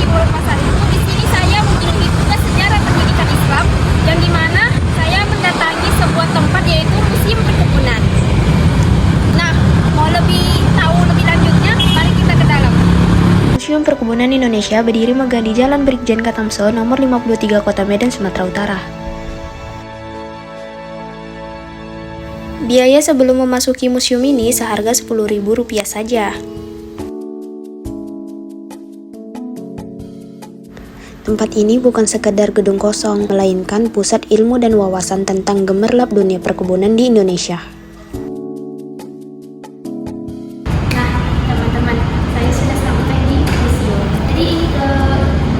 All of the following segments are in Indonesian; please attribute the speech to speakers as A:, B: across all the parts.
A: Pasar itu, di sini saya menjadi tugas sejarah pendidikan Islam, yang dimana saya mendatangi sebuah tempat yaitu Museum Perkebunan. Nah, mau tahu lebih lanjutnya, mari kita ke dalam.
B: Museum Perkebunan Indonesia berdiri megah di Jalan Brigjen Katamso, nomor 53, Kota Medan, Sumatera Utara. Biaya sebelum memasuki museum ini seharga Rp10.000 saja. Tempat ini bukan sekedar gedung kosong, melainkan pusat ilmu dan wawasan tentang gemerlap dunia perkebunan di Indonesia. Nah, teman-teman, saya sudah sampai di museum. Jadi ini ke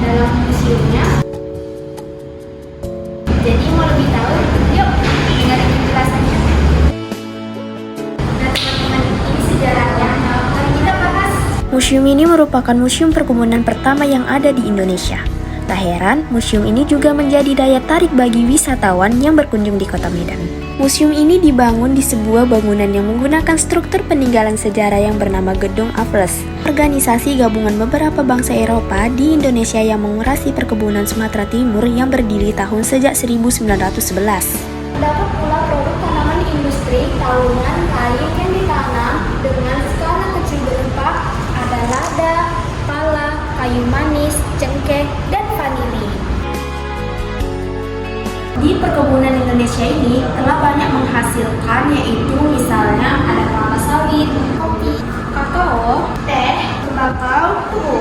B: dalam museumnya. Jadi mau lebih tahu, yuk dengerin penjelasannya. Nah, teman-teman, ini sejarahnya. Mari kita bahas. Museum ini merupakan museum perkebunan pertama yang ada di Indonesia. Tak heran, museum ini juga menjadi daya tarik bagi wisatawan yang berkunjung di Kota Medan. Museum ini dibangun di sebuah bangunan yang menggunakan struktur peninggalan sejarah yang bernama Gedung Aples, organisasi gabungan beberapa bangsa Eropa di Indonesia yang mengurasi perkebunan Sumatera Timur yang berdiri sejak 1911. Terdapat pula produk tanaman industri tahunan lain yang ditanam dengan skala kecil berupa ada lada, pala, kayu manis, cengkeh, dan vanili. Di perkebunan Indonesia ini telah banyak menghasilkan, yaitu misalnya ada kelapa sawit, kopi, kakao, teh, tembakau, tebu.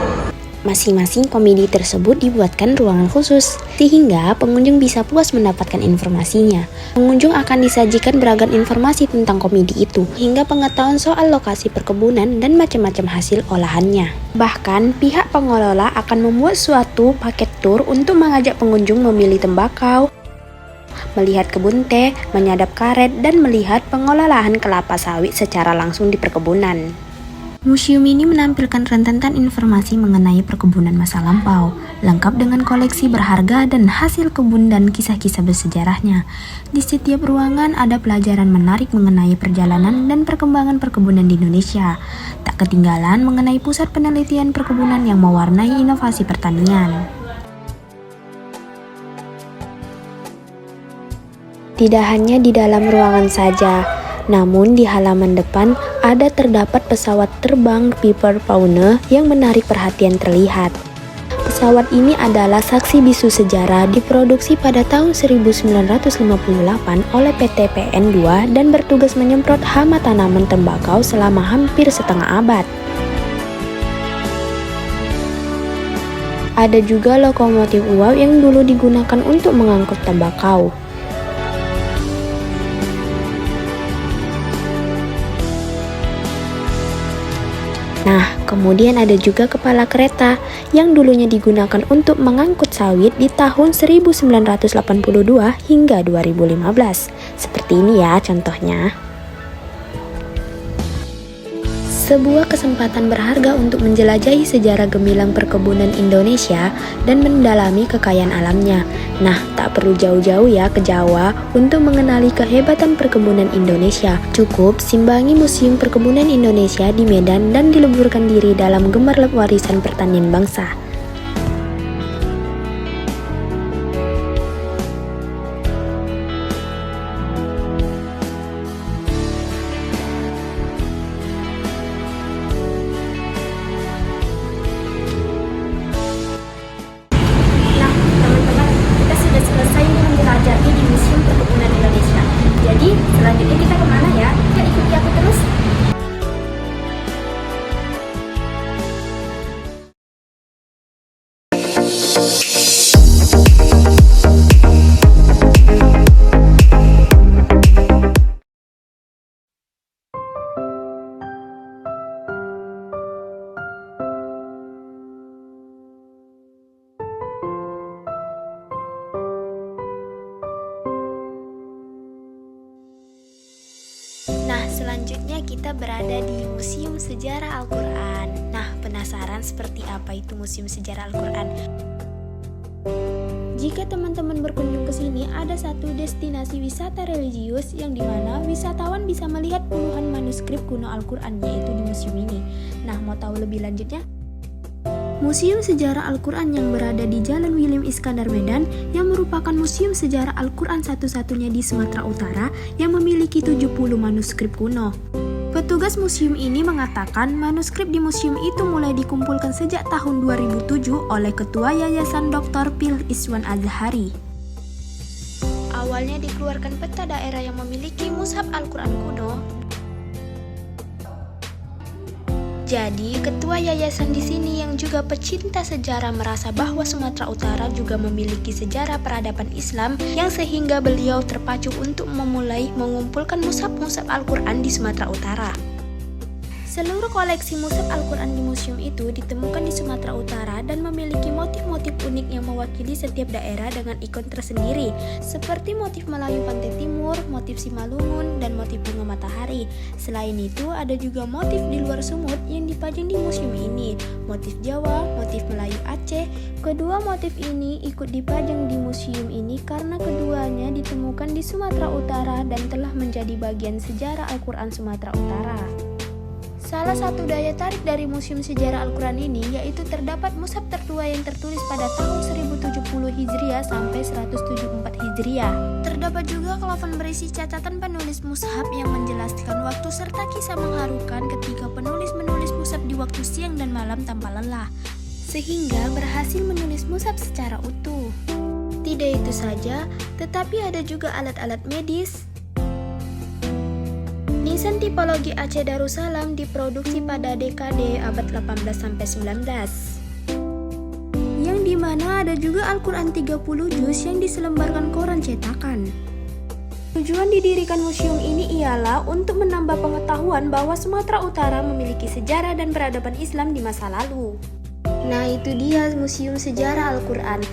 B: Masing-masing komedi tersebut dibuatkan ruangan khusus, sehingga pengunjung bisa puas mendapatkan informasinya. Pengunjung akan disajikan beragam informasi tentang komedi itu, hingga pengetahuan soal lokasi perkebunan dan macam-macam hasil olahannya. Bahkan, pihak pengelola akan membuat suatu paket tur untuk mengajak pengunjung memilih tembakau, melihat kebun teh, menyadap karet, dan melihat pengelolaan kelapa sawit secara langsung di perkebunan. Museum ini menampilkan rentetan informasi mengenai perkebunan masa lampau, lengkap dengan koleksi berharga dan hasil kebun dan kisah-kisah bersejarahnya. Di setiap ruangan ada pelajaran menarik mengenai perjalanan dan perkembangan perkebunan di Indonesia. Tak ketinggalan mengenai pusat penelitian perkebunan yang mewarnai inovasi pertanian. Tidak hanya di dalam ruangan saja, namun di halaman depan terdapat pesawat terbang Piper Pioneer yang menarik perhatian terlihat. Pesawat ini adalah saksi bisu sejarah, diproduksi pada tahun 1958 oleh PT PN2 dan bertugas menyemprot hama tanaman tembakau selama hampir setengah abad. Ada juga lokomotif uap yang dulu digunakan untuk mengangkut tembakau. Nah, kemudian ada juga kepala kereta yang dulunya digunakan untuk mengangkut sawit di tahun 1982 hingga 2015. Seperti ini ya contohnya. Sebuah kesempatan berharga untuk menjelajahi sejarah gemilang perkebunan Indonesia dan mendalami kekayaan alamnya. Nah, tak perlu jauh-jauh ya ke Jawa untuk mengenali kehebatan perkebunan Indonesia. Cukup simbangi Museum Perkebunan Indonesia di Medan dan dileburkan diri dalam gemerlap warisan pertanian bangsa. Jadi, selanjutnya kita kemana ya? Yuk ikuti aku terus. Nah, selanjutnya kita berada di Museum Sejarah Al-Quran. Nah, penasaran seperti apa itu Museum Sejarah Al-Quran? Jika teman-teman berkunjung ke sini, ada satu destinasi wisata religius yang dimana wisatawan bisa melihat puluhan manuskrip kuno Al-Quran, yaitu di museum ini. Nah, mau tahu lebih lanjutnya? Museum Sejarah Al-Quran yang berada di Jalan William Iskandar Medan yang merupakan museum sejarah Al-Quran satu-satunya di Sumatera Utara yang memiliki 70 manuskrip kuno. Petugas museum ini mengatakan manuskrip di museum itu mulai dikumpulkan sejak tahun 2007 oleh Ketua Yayasan Dr. Pil Iswan Azhari. Awalnya dikeluarkan peta daerah yang memiliki mushaf Al-Quran kuno. Jadi, ketua yayasan di sini yang juga pecinta sejarah merasa bahwa Sumatera Utara juga memiliki sejarah peradaban Islam yang sehingga beliau terpacu untuk memulai mengumpulkan mushaf-mushaf Al-Quran di Sumatera Utara. Seluruh koleksi mushaf Al-Quran di museum itu ditemukan di Sumatera Utara dan memiliki motif-motif unik yang mewakili setiap daerah dengan ikon tersendiri, seperti motif Melayu Pantai Timur, motif Simalungun, dan motif bunga matahari. Selain itu, ada juga motif di luar Sumut yang dipajang di museum ini, motif Jawa, motif Melayu Aceh. Kedua motif ini ikut dipajang di museum ini karena keduanya ditemukan di Sumatera Utara dan telah menjadi bagian sejarah Al-Quran Sumatera Utara. Salah satu daya tarik dari Museum Sejarah Al-Quran ini yaitu terdapat mushaf tertua yang tertulis pada tahun 1070 Hijriah sampai 174 Hijriah. Terdapat juga kelafan berisi catatan penulis mushaf yang menjelaskan waktu serta kisah mengharukan ketika penulis menulis mushaf di waktu siang dan malam tanpa lelah, sehingga berhasil menulis mushaf secara utuh. Tidak itu saja, tetapi ada juga alat-alat medis. Nisan tipologi Aceh Darussalam diproduksi pada dekade abad 18-19, yang dimana ada juga Al-Quran 30 juz yang diselembarkan koran cetakan. Tujuan didirikan museum ini ialah untuk menambah pengetahuan bahwa Sumatera Utara memiliki sejarah dan peradaban Islam di masa lalu. Nah, itu dia Museum Sejarah Al-Quran.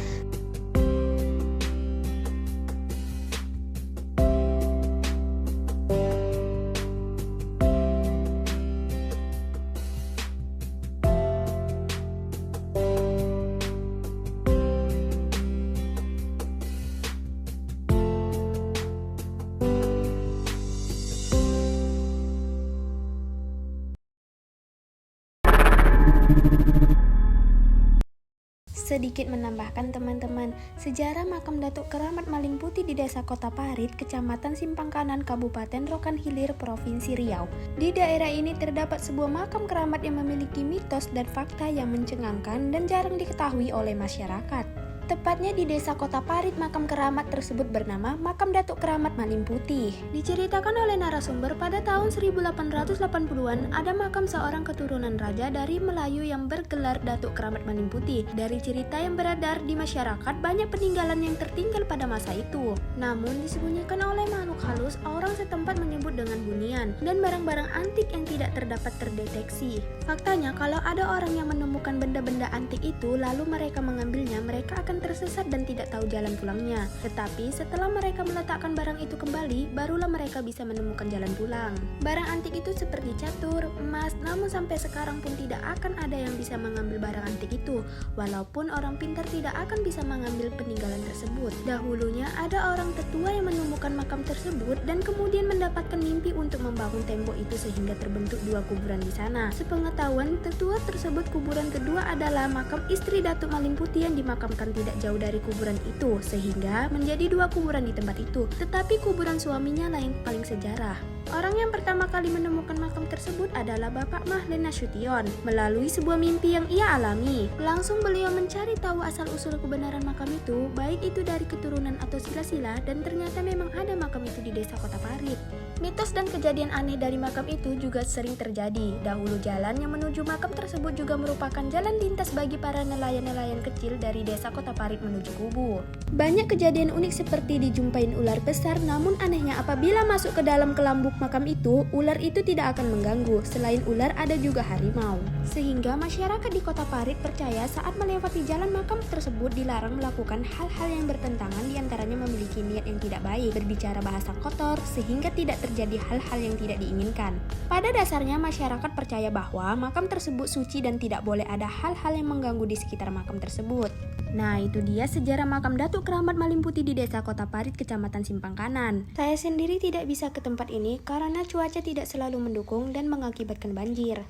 B: Sedikit menambahkan teman-teman, sejarah makam Datuk Keramat Maling Putih di Desa Kota Parit, Kecamatan Simpang Kanan, Kabupaten Rokan Hilir, Provinsi Riau. Di daerah ini terdapat sebuah makam keramat yang memiliki mitos dan fakta yang mencengangkan dan jarang diketahui oleh masyarakat. Tepatnya di Desa Kota Parit, makam keramat tersebut bernama Makam Datuk Keramat Maling Putih. Diceritakan oleh narasumber pada tahun 1880-an ada makam seorang keturunan raja dari Melayu yang bergelar Datuk Keramat Maling Putih. Dari cerita yang beredar di masyarakat, banyak peninggalan yang tertinggal pada masa itu. Namun disembunyikan oleh makhluk halus, orang setempat menyebut dengan bunian, dan barang-barang antik yang tidak terdapat terdeteksi. Faktanya, kalau ada orang yang menemukan benda-benda antik itu, lalu mereka mengambilnya, mereka akan tersesat dan tidak tahu jalan pulangnya. Tetapi setelah mereka meletakkan barang itu kembali, barulah mereka bisa menemukan jalan pulang. Barang antik itu seperti catur, emas, namun sampai sekarang pun tidak akan ada yang bisa mengambil barang antik itu, walaupun orang pintar tidak akan bisa mengambil peninggalan tersebut. Dahulunya ada orang tetua yang menemukan makam tersebut dan kemudian mendapatkan mimpi untuk membangun tembok itu sehingga terbentuk dua kuburan di sana. Sepengetahuan tetua tersebut, kuburan kedua adalah makam istri Datuk Maling Putih yang dimakamkan tidak jauh dari kuburan itu, sehingga menjadi dua kuburan di tempat itu. Tetapi kuburan suaminya lah yang paling sejarah. Orang yang pertama kali menemukan makam tersebut adalah Bapak Mahlin Nasution melalui sebuah mimpi yang ia alami. Langsung beliau mencari tahu asal-usul kebenaran makam itu, baik itu dari keturunan atau silsilah, dan ternyata memang ada makam itu di Desa Kota Parit. Mitos dan kejadian aneh dari makam itu juga sering terjadi. Dahulu jalan yang menuju makam tersebut juga merupakan jalan lintas bagi para nelayan-nelayan kecil dari Desa Kota Parit menuju kubur. Banyak kejadian unik seperti dijumpain ular besar, namun anehnya apabila masuk ke dalam kelambuk makam itu, ular itu tidak akan mengganggu. Selain ular, ada juga harimau. Sehingga masyarakat di Kota Parit percaya saat melewati jalan makam tersebut dilarang melakukan hal-hal yang bertentangan, diantaranya memiliki niat yang tidak baik, berbicara bahasa kotor, sehingga tidak terjadi hal-hal yang tidak diinginkan. Pada dasarnya masyarakat percaya bahwa makam tersebut suci dan tidak boleh ada hal-hal yang mengganggu di sekitar makam tersebut. Nah, itu dia sejarah makam Datuk Keramat Maling Putih di Desa Kota Parit, Kecamatan Simpang Kanan. Saya sendiri tidak bisa ke tempat ini karena cuaca tidak selalu mendukung dan mengakibatkan banjir.